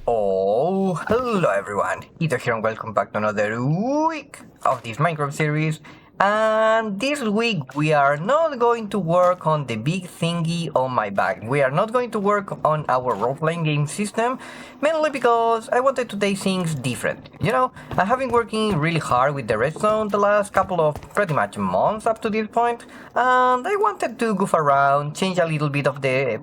Oh, hello everyone, Ether here and welcome back to another week of this Minecraft series. And this week we are not going to work on the big thingy on my back. We are not going to work on our role-playing game system, mainly because I wanted to take things different. You know, I have been working really hard with the redstone the last couple of pretty much months up to this point, and I wanted to goof around, change a little bit of the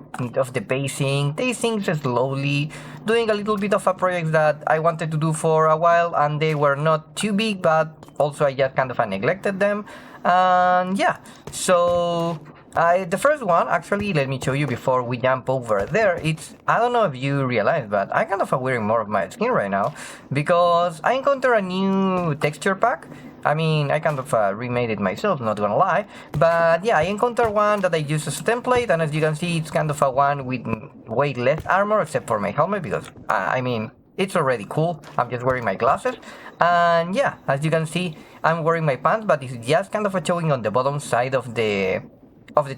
pacing, take things slowly, doing a little bit of a project that I wanted to do for a while, and they were not too big, but also I just kind of neglected them. And yeah, so the first one, actually, let me show you before we jump over there. I don't know if you realize, but I kind of wearing more of my skin right now because I encountered a new texture pack. I mean, I kind of remade it myself, not gonna lie. But yeah, I encountered one that I use as a template, and as you can see, it's kind of a one with way less armor, except for my helmet, because, I mean, it's already cool. I'm just wearing my glasses. And yeah, as you can see, I'm wearing my pants, but it's just kind of showing on the bottom side of the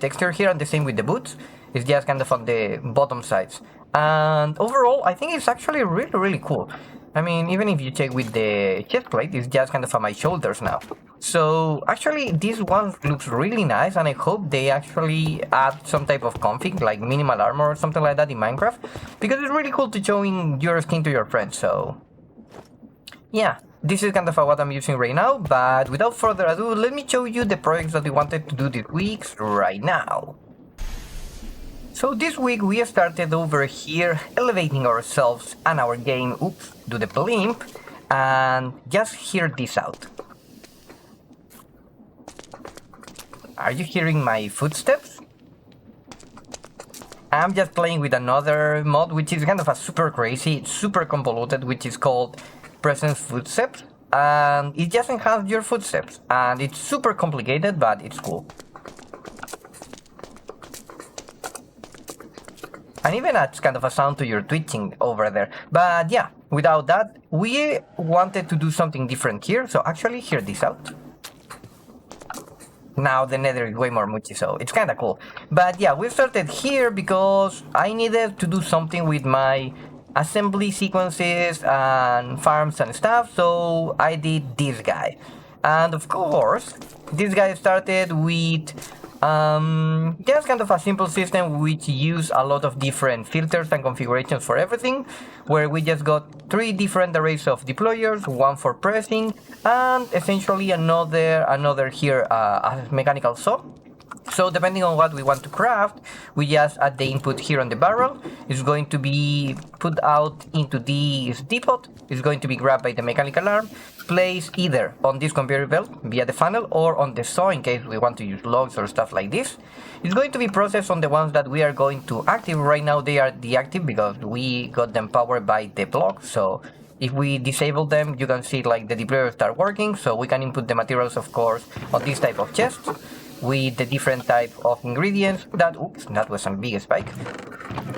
texture here, and the same with the boots. It's just kind of on the bottom sides. And overall, I think it's actually really cool. I mean, even if you check with the chest plate, it's just kind of on my shoulders now. So actually, this one looks really nice, and I hope they actually add some type of config, like minimal armor or something like that in Minecraft, because it's really cool to showing your skin to your friends. So yeah, this is kind of what I'm using right now, but without further ado, let me show you the projects that we wanted to do this week right now. So this week we started over here elevating ourselves and our game, do the blimp, and just hear this out. Are you hearing my footsteps? I'm just playing with another mod which is kind of a super crazy, super convoluted, which is called Presence Footsteps, and it just enhances your footsteps, and it's super complicated, but it's cool. And even adds kind of a sound to your twitching over there. But yeah, without that, we wanted to do something different here, so actually hear this out. Now the nether is way more muchy, so it's kinda cool. But yeah, we started here because I needed to do something with my assembly sequences and farms and stuff, so I did this guy. And of course, this guy started with just kind of a simple system which use a lot of different filters and configurations for everything, where we just got 3 different arrays of deployers, one for pressing, and essentially another here a mechanical saw. So depending on what we want to craft, we just add the input here on the barrel. It's going to be put out into this depot. It's going to be grabbed by the mechanical arm, placed either on this conveyor belt via the funnel or on the saw in case we want to use logs or stuff like this. It's going to be processed on the ones that we are going to active. Right now they are deactive because we got them powered by the block. So if we disable them, you can see like the deployers start working. So we can input the materials, of course, on this type of chests with the different type of ingredients that was a big spike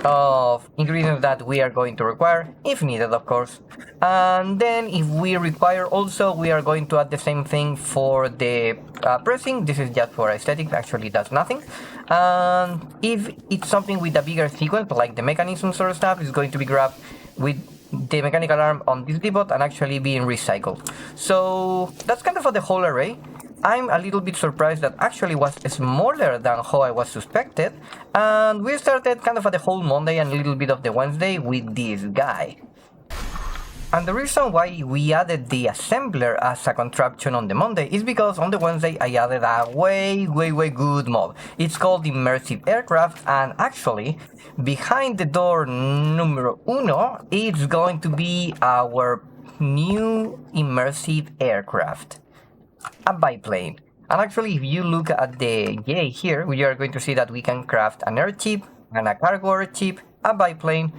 of ingredients that we are going to require if needed, of course. And then if we require also, we are going to add the same thing for the pressing. This is just for aesthetic, actually does nothing. And if it's something with a bigger sequence like the mechanisms or stuff, is going to be grabbed with the mechanical arm on this depot and actually being recycled. So that's kind of for the whole array. I'm a little bit surprised that actually was smaller than how I was suspected, and we started kind of the whole Monday and a little bit of the Wednesday with this guy. And the reason why we added the assembler as a contraption on the Monday is because on the Wednesday I added a way good mod. It's called Immersive Aircraft, and actually behind the door numero uno it's going to be our new Immersive Aircraft, a biplane. And actually if you look at the J here, we are going to see that we can craft an airship and a cargo airship, a biplane,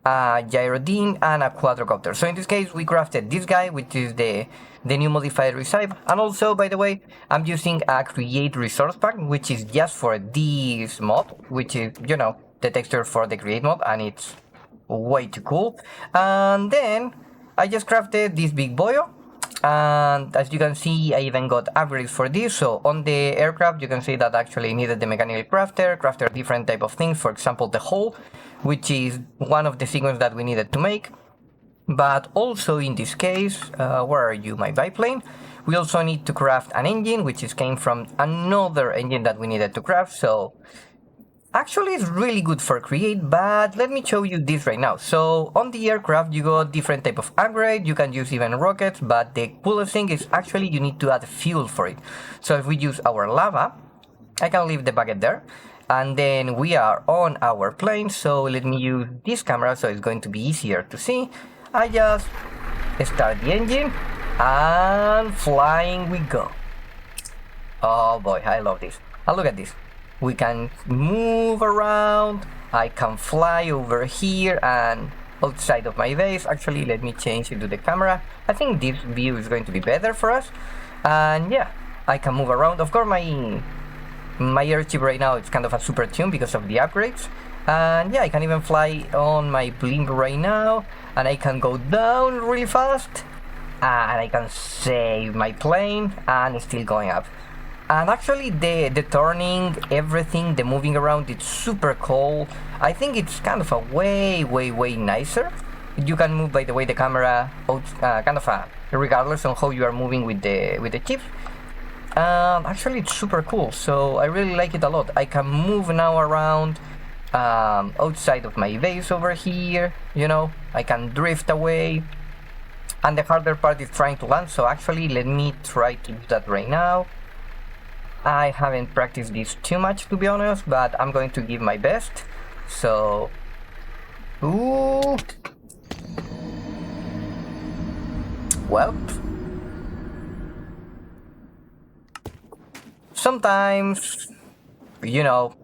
a gyrodine, and a quadrocopter. So in this case we crafted this guy, which is the new modified recipe. And also, by the way, I'm using a create resource pack, which is just for this mod, which is, you know, the texture for the create mod, and it's way too cool. And then I just crafted this big boyo, and as you can see I even got upgrades for this. So on the aircraft you can see that actually needed the mechanical crafter different type of things, for example the hull, which is one of the sequences that we needed to make. But also in this case, where are you, my biplane? We also need to craft an engine, which came from another engine that we needed to craft. So actually it's really good for create, but let me show you this right now. So on the aircraft you got different type of upgrade, you can use even rockets, but the coolest thing is actually you need to add fuel for it. So if we use our lava, I can leave the bucket there, and then we are on our plane. So let me use this camera so it's going to be easier to see. I just start the engine and flying we go. Oh boy, I love this. And look at this. We can move around. I can fly over here and outside of my base. Actually, let me change it to the camera. I think this view is going to be better for us. And yeah, I can move around. Of course, my airship right now it's kind of a super tune because of the upgrades. And yeah, I can even fly on my blimp right now. And I can go down really fast. And I can save my plane and it's still going up. And actually the turning, everything, the moving around, it's super cool. I think it's kind of a way nicer. You can move, by the way, the camera kind of regardless on how you are moving with the chip. Actually it's super cool, so I really like it a lot. I can move now around outside of my base over here, you know, I can drift away. And the harder part is trying to land, so actually let me try to do that right now. I haven't practiced this too much, to be honest, but I'm going to give my best. So, ooh, well, sometimes, you know,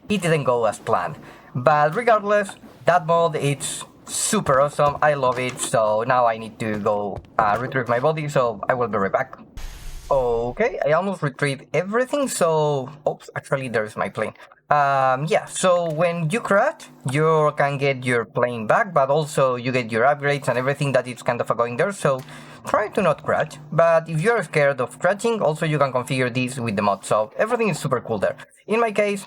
it didn't go as planned. But regardless, that mod, it's super awesome. I love it. So now I need to go retrieve my body. So I will be right back. Okay, I almost retrieved everything, so... Oops, actually there's my plane. Yeah, so when you crash, you can get your plane back, but also you get your upgrades and everything that is kind of going there, so try to not crash. But if you're scared of crashing, also you can configure this with the mod, so everything is super cool there. In my case,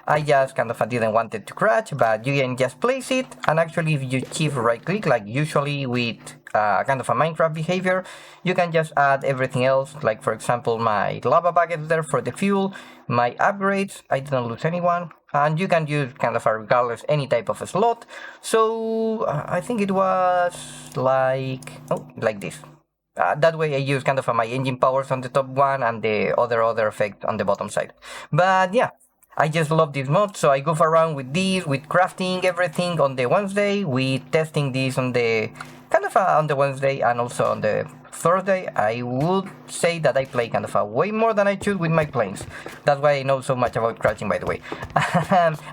I just kind of didn't want it to crash, but you can just place it, and actually if you shift right click, like usually with kind of a Minecraft behavior, you can just add everything else, like for example my lava buckets there for the fuel, my upgrades, I didn't lose anyone, and you can use kind of regardless any type of a slot. So I think it was like, oh, like this. That way I use kind of my engine powers on the top one and the other effect on the bottom side. But yeah, I just love this mod, so I go around with this, with crafting everything on the Wednesday, with testing this on the kind of on the Wednesday and also on the Thursday. I would say that I play kind of way more than I should with my planes. That's why I know so much about crashing, by the way.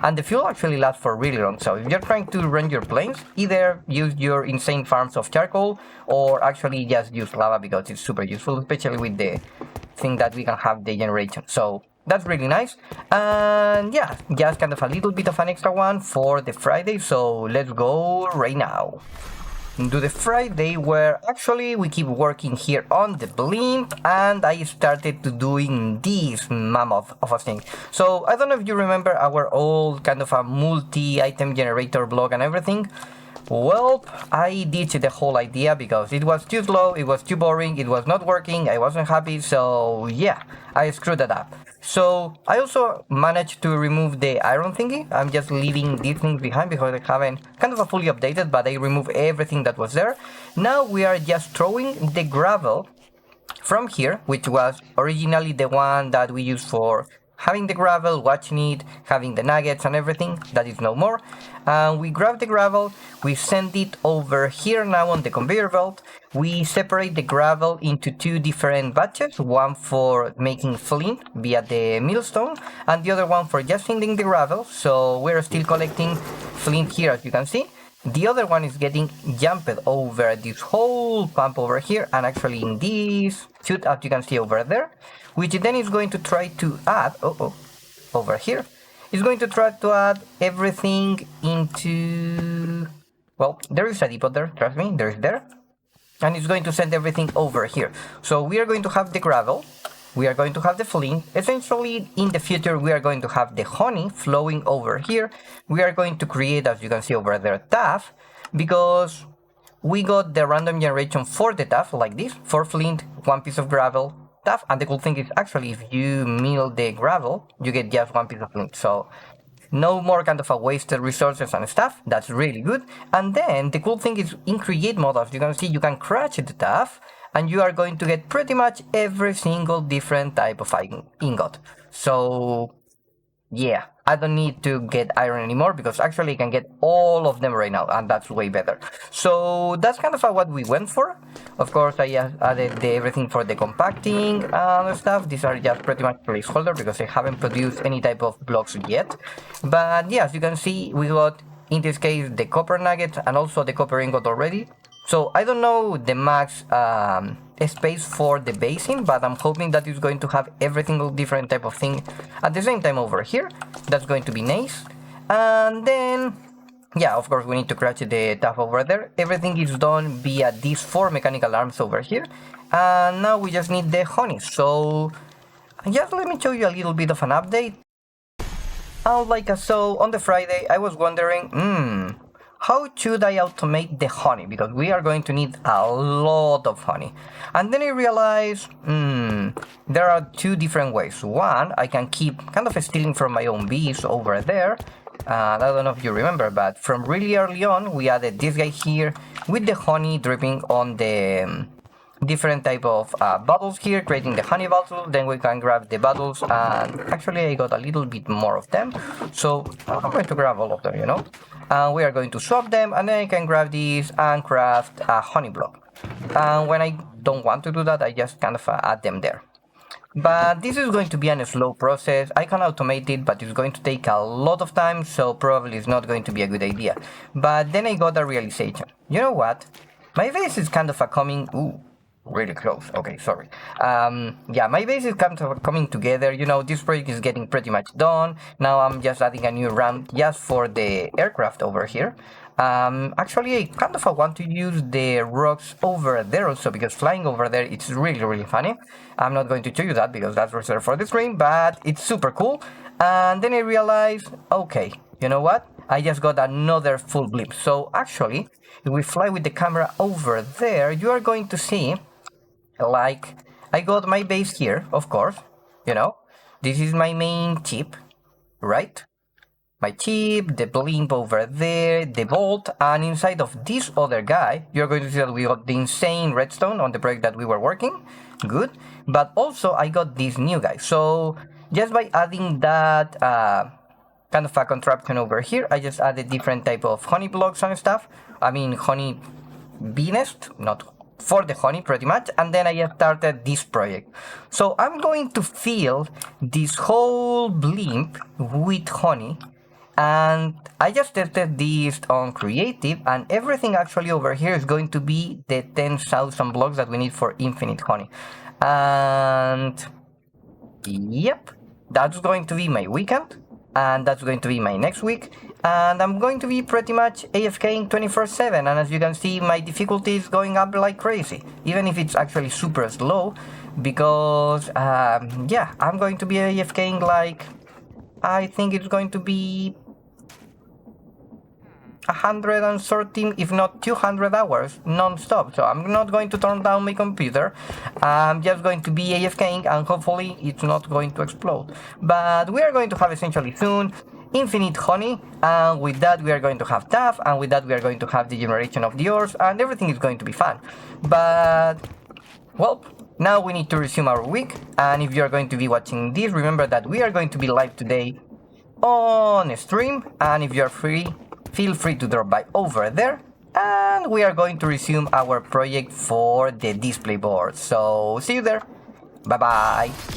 And the fuel actually lasts for really long, so if you're trying to run your planes, either use your insane farms of charcoal or actually just use lava because it's super useful, especially with the thing that we can have the generation. So that's really nice. And yeah, just kind of a little bit of an extra one for the Friday, so let's go right now to the Friday, where actually we keep working here on the blimp, and I started to doing this mammoth of a thing. So I don't know if you remember our old kind of a multi-item generator blog and everything. Well, I ditched the whole idea because it was too slow, it was too boring, it was not working, I wasn't happy, so yeah, I screwed that up. So I also managed to remove the iron thingy. I'm just leaving these things behind because I haven't kind of fully updated, but I removed everything that was there. Now we are just throwing the gravel from here, which was originally the one that we used for having the gravel, watching it, having the nuggets and everything. That is no more. We grab the gravel, we send it over here now on the conveyor belt. We separate the gravel into two different batches, one for making flint via the millstone and the other one for just sending the gravel. So we're still collecting flint here, as you can see. The other one is getting jumped over this whole pump over here, and actually in this chute, as you can see over there, which then is going to try to add, over here, is going to try to add everything into, well, there is a depot there, trust me, there is there, and it's going to send everything over here. So we are going to have the gravel, we are going to have the flint. Essentially, in the future, we are going to have the honey flowing over here. We are going to create, as you can see over there, tuff, because we got the random generation for the tuff, like this, 4 flint, 1 piece of gravel, tuff, and the cool thing is actually if you mill the gravel, you get just 1 piece of flint, so no more kind of a wasted resources and stuff. That's really good. And then the cool thing is in create mode, as you can see, you can crash the tuff and you are going to get pretty much every single different type of ingot. So yeah, I don't need to get iron anymore because actually I can get all of them right now and that's way better. So that's kind of what we went for. Of course, I added everything for the compacting and stuff. These are just pretty much placeholder because I haven't produced any type of blocks yet. But yeah, as you can see, we got, in this case, the copper nuggets and also the copper ingot already. So I don't know the max space for the basin, but I'm hoping that it's going to have every single different type of thing at the same time over here. That's going to be nice. And then, yeah, of course, we need to crash the tuff over there. Everything is done via these 4 mechanical arms over here. And now we just need the honey. So just let me show you a little bit of an update. So on the Friday, I was wondering, how should I automate the honey? Because we are going to need a lot of honey. And then I realized, there are 2 different ways. One, I can keep kind of stealing from my own bees over there. I don't know if you remember, but from really early on, we added this guy here with the honey dripping on the different type of bottles here, creating the honey bottle. Then we can grab the bottles, and actually I got a little bit more of them, so I'm going to grab all of them, we are going to swap them, and then I can grab these and craft a honey block. And when I don't want to do that, I just kind of add them there. But this is going to be a slow process. I can automate it, but it's going to take a lot of time, so probably it's not going to be a good idea. But then I got a realization. You know what? My base is kind of coming... Ooh, really close. Okay, sorry. Yeah, my base is kind of coming together. This project is getting pretty much done. Now I'm just adding a new ramp just for the aircraft over here. Actually, I kind of want to use the rocks over there also, because flying over there, it's really, really funny. I'm not going to show you that because that's reserved for the stream, but it's super cool. And then I realized, okay, you know what? I just got another full blip. So actually, if we fly with the camera over there, you are going to see, like, I got my base here, of course, this is my main chip, right? My chip, the blimp over there, the vault, and inside of this other guy, you're going to see that we got the insane redstone on the project that we were working. Good. But also, I got this new guy. So, just by adding that kind of a contraption over here, I just added different type of honey blocks and stuff. I mean, honey bee nest, not for the honey pretty much, and then I just started this project. So I'm going to fill this whole blimp with honey, and I just tested this on creative, and everything actually over here is going to be the 10,000 blocks that we need for infinite honey. And yep, that's going to be my weekend, and that's going to be my next week, and I'm going to be pretty much AFKing 24/7, and as you can see, my difficulty is going up like crazy, even if it's actually super slow, because yeah, I'm going to be AFKing like, I think it's going to be 113, if not 200 hours non-stop. So I'm not going to turn down my computer. I'm just going to be AFKing, and hopefully it's not going to explode. But we are going to have essentially soon infinite honey, and with that we are going to have tuff, and with that we are going to have the generation of the ores, and everything is going to be fun. But well, now we need to resume our week, and if you are going to be watching this, remember that we are going to be live today on stream, and if you are free, feel free to drop by over there, and we are going to resume our project for the display board. So see you there. Bye bye.